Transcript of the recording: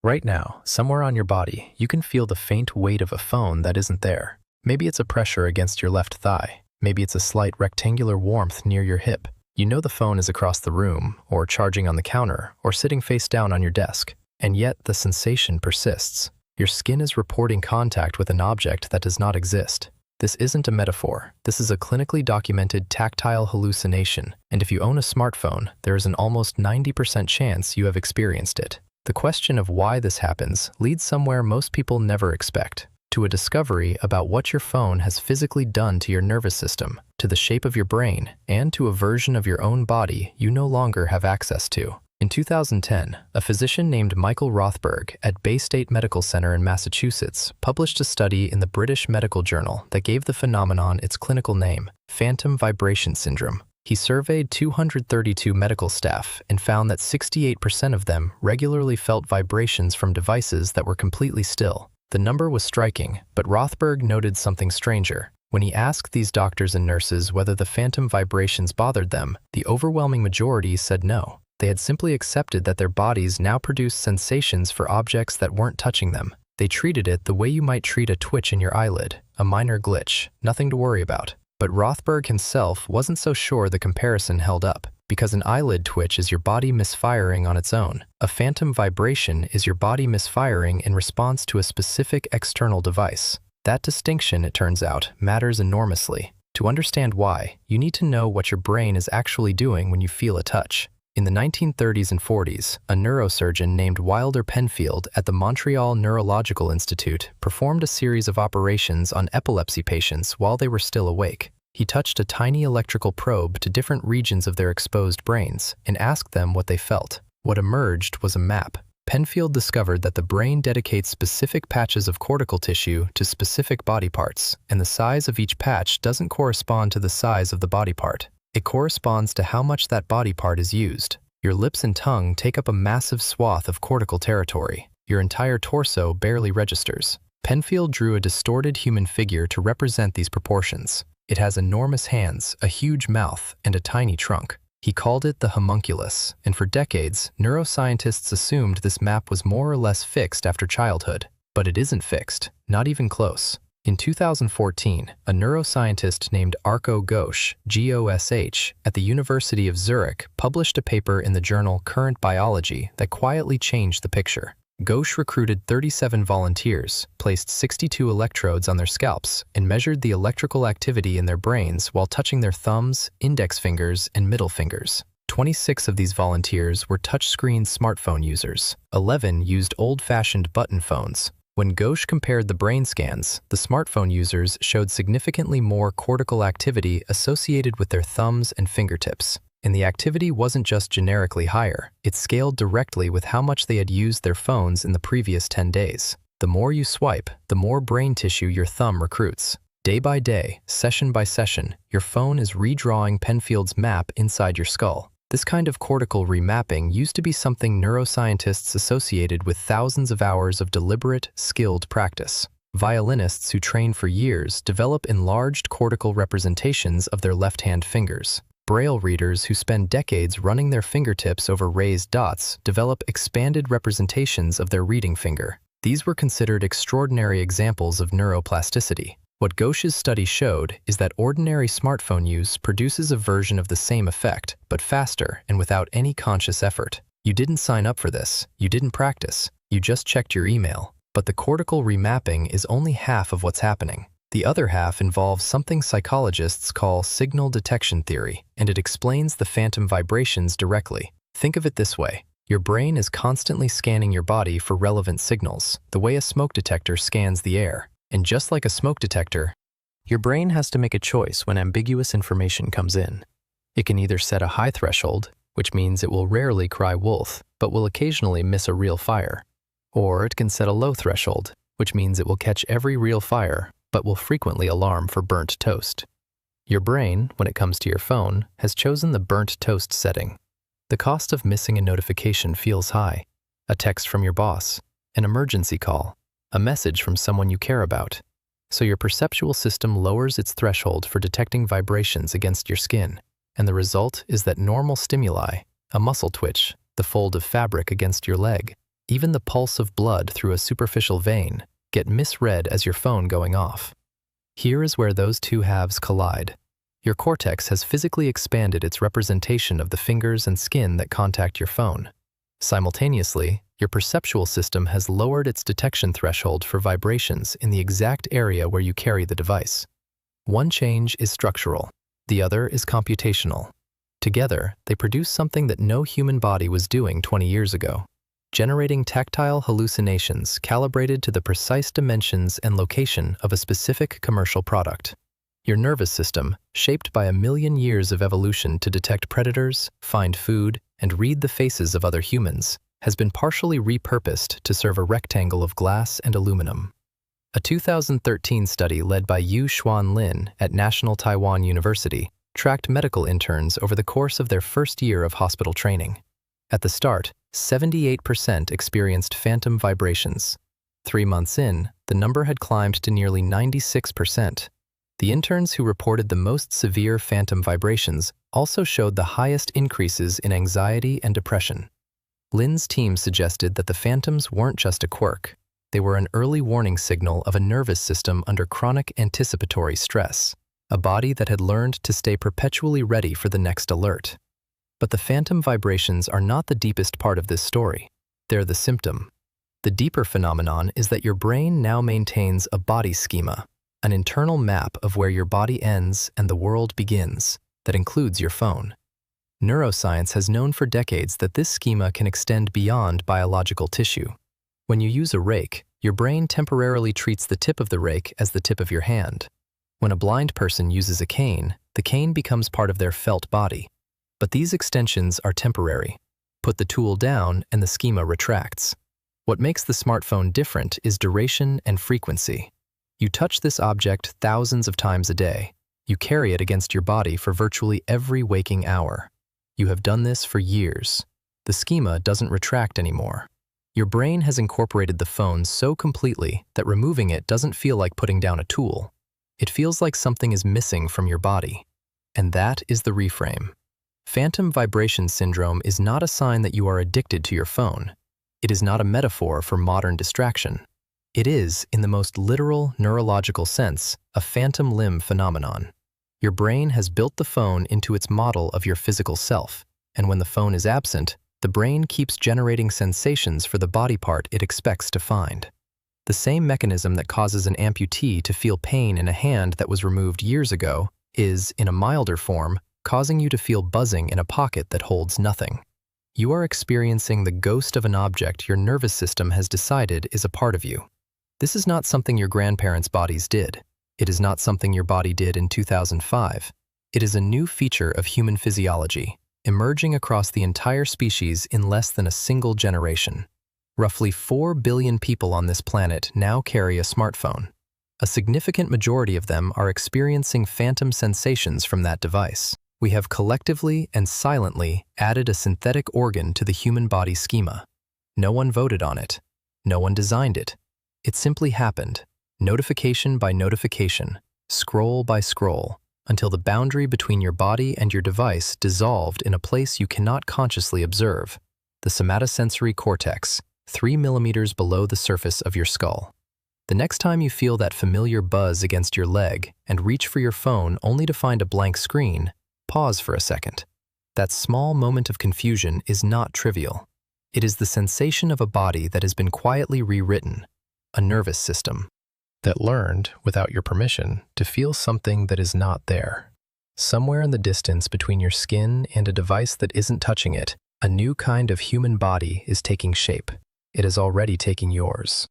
Right now, somewhere on your body, you can feel the faint weight of a phone that isn't there. Maybe it's a pressure against your left thigh. Maybe it's a slight rectangular warmth near your hip. You know the phone is across the room, or charging on the counter, or sitting face down on your desk. And yet, the sensation persists. Your skin is reporting contact with an object that does not exist. This isn't a metaphor. This is a clinically documented tactile hallucination. And if you own a smartphone, there is an almost 90% chance you have experienced it. The question of why this happens leads somewhere most people never expect, to a discovery about what your phone has physically done to your nervous system, to the shape of your brain, and to a version of your own body you no longer have access to. In 2010, a physician named Michael Rothberg at Bay State Medical Center in Massachusetts published a study in the British Medical Journal that gave the phenomenon its clinical name, phantom vibration syndrome. He surveyed 232 medical staff and found that 68% of them regularly felt vibrations from devices that were completely still. The number was striking, but Rothberg noted something stranger. When he asked these doctors and nurses whether the phantom vibrations bothered them, the overwhelming majority said no. They had simply accepted that their bodies now produced sensations for objects that weren't touching them. They treated it the way you might treat a twitch in your eyelid, a minor glitch, nothing to worry about. But Rothberg himself wasn't so sure the comparison held up, because an eyelid twitch is your body misfiring on its own. A phantom vibration is your body misfiring in response to a specific external device. That distinction, it turns out, matters enormously. To understand why, you need to know what your brain is actually doing when you feel a touch. In the 1930s and 40s, a neurosurgeon named Wilder Penfield at the Montreal Neurological Institute performed a series of operations on epilepsy patients while they were still awake. He touched a tiny electrical probe to different regions of their exposed brains and asked them what they felt. What emerged was a map. Penfield discovered that the brain dedicates specific patches of cortical tissue to specific body parts, and the size of each patch doesn't correspond to the size of the body part. It corresponds to how much that body part is used. Your lips and tongue take up a massive swath of cortical territory. Your entire torso barely registers. Penfield drew a distorted human figure to represent these proportions. It has enormous hands, a huge mouth, and a tiny trunk. He called it the homunculus, and for decades, neuroscientists assumed this map was more or less fixed after childhood. But it isn't fixed, not even close. In 2014, a neuroscientist named Arko Ghosh, G-O-S-H, at the University of Zurich published a paper in the journal Current Biology that quietly changed the picture. Ghosh recruited 37 volunteers, placed 62 electrodes on their scalps, and measured the electrical activity in their brains while touching their thumbs, index fingers, and middle fingers. 26 of these volunteers were touchscreen smartphone users. 11 used old-fashioned button phones. When Ghosh compared the brain scans, the smartphone users showed significantly more cortical activity associated with their thumbs and fingertips. And the activity wasn't just generically higher, it scaled directly with how much they had used their phones in the previous 10 days. The more you swipe, the more brain tissue your thumb recruits. Day by day, session by session, your phone is redrawing Penfield's map inside your skull. This kind of cortical remapping used to be something neuroscientists associated with thousands of hours of deliberate, skilled practice. Violinists who train for years develop enlarged cortical representations of their left-hand fingers. Braille readers who spend decades running their fingertips over raised dots develop expanded representations of their reading finger. These were considered extraordinary examples of neuroplasticity. What Ghosh's study showed is that ordinary smartphone use produces a version of the same effect, but faster and without any conscious effort. You didn't sign up for this, you didn't practice, you just checked your email. But the cortical remapping is only half of what's happening. The other half involves something psychologists call signal detection theory, and it explains the phantom vibrations directly. Think of it this way. Your brain is constantly scanning your body for relevant signals, the way a smoke detector scans the air. And just like a smoke detector, your brain has to make a choice when ambiguous information comes in. It can either set a high threshold, which means it will rarely cry wolf, but will occasionally miss a real fire. Or it can set a low threshold, which means it will catch every real fire, but will frequently alarm for burnt toast. Your brain, when it comes to your phone, has chosen the burnt toast setting. The cost of missing a notification feels high. A text from your boss, an emergency call, a message from someone you care about. So your perceptual system lowers its threshold for detecting vibrations against your skin, and the result is that normal stimuli, a muscle twitch, the fold of fabric against your leg, Even the pulse of blood through a superficial vein get misread as your phone going off. Here is where those two halves collide. Your cortex has physically expanded its representation of the fingers and skin that contact your phone. Simultaneously, your perceptual system has lowered its detection threshold for vibrations in the exact area where you carry the device. One change is structural, the other is computational. Together, they produce something that no human body was doing 20 years ago, generating tactile hallucinations calibrated to the precise dimensions and location of a specific commercial product. Your nervous system, shaped by 1,000,000 years of evolution to detect predators, find food, and read the faces of other humans, has been partially repurposed to serve a rectangle of glass and aluminum. A 2013 study led by Yu-Xuan Lin at National Taiwan University tracked medical interns over the course of their first year of hospital training. At the start, 78% experienced phantom vibrations. 3 months in, the number had climbed to nearly 96%. The interns who reported the most severe phantom vibrations also showed the highest increases in anxiety and depression. Lin's team suggested that the phantoms weren't just a quirk. They were an early warning signal of a nervous system under chronic anticipatory stress, a body that had learned to stay perpetually ready for the next alert. But the phantom vibrations are not the deepest part of this story. They're the symptom. The deeper phenomenon is that your brain now maintains a body schema, an internal map of where your body ends and the world begins, that includes your phone. Neuroscience has known for decades that this schema can extend beyond biological tissue. When you use a rake, your brain temporarily treats the tip of the rake as the tip of your hand. When a blind person uses a cane, the cane becomes part of their felt body. But these extensions are temporary. Put the tool down and the schema retracts. What makes the smartphone different is duration and frequency. You touch this object thousands of times a day. You carry it against your body for virtually every waking hour. You have done this for years. The schema doesn't retract anymore. Your brain has incorporated the phone so completely that removing it doesn't feel like putting down a tool. It feels like something is missing from your body. And that is the reframe. Phantom vibration syndrome is not a sign that you are addicted to your phone. It is not a metaphor for modern distraction. It is, in the most literal neurological sense, a phantom limb phenomenon. Your brain has built the phone into its model of your physical self, and when the phone is absent, the brain keeps generating sensations for the body part it expects to find. The same mechanism that causes an amputee to feel pain in a hand that was removed years ago is, in a milder form, causing you to feel buzzing in a pocket that holds nothing. You are experiencing the ghost of an object your nervous system has decided is a part of you. This is not something your grandparents' bodies did. It is not something your body did in 2005. It is a new feature of human physiology, emerging across the entire species in less than a single generation. Roughly 4 billion people on this planet now carry a smartphone. A significant majority of them are experiencing phantom sensations from that device. We have collectively and silently added a synthetic organ to the human body schema. No one voted on it. No one designed it. It simply happened, notification by notification, scroll by scroll, until the boundary between your body and your device dissolved in a place you cannot consciously observe, the somatosensory cortex, 3 millimeters below the surface of your skull. The next time you feel that familiar buzz against your leg and reach for your phone only to find a blank screen, pause for a second. That small moment of confusion is not trivial. It is the sensation of a body that has been quietly rewritten, a nervous system that learned, without your permission, to feel something that is not there. Somewhere in the distance between your skin and a device that isn't touching it, a new kind of human body is taking shape. It is already taking yours.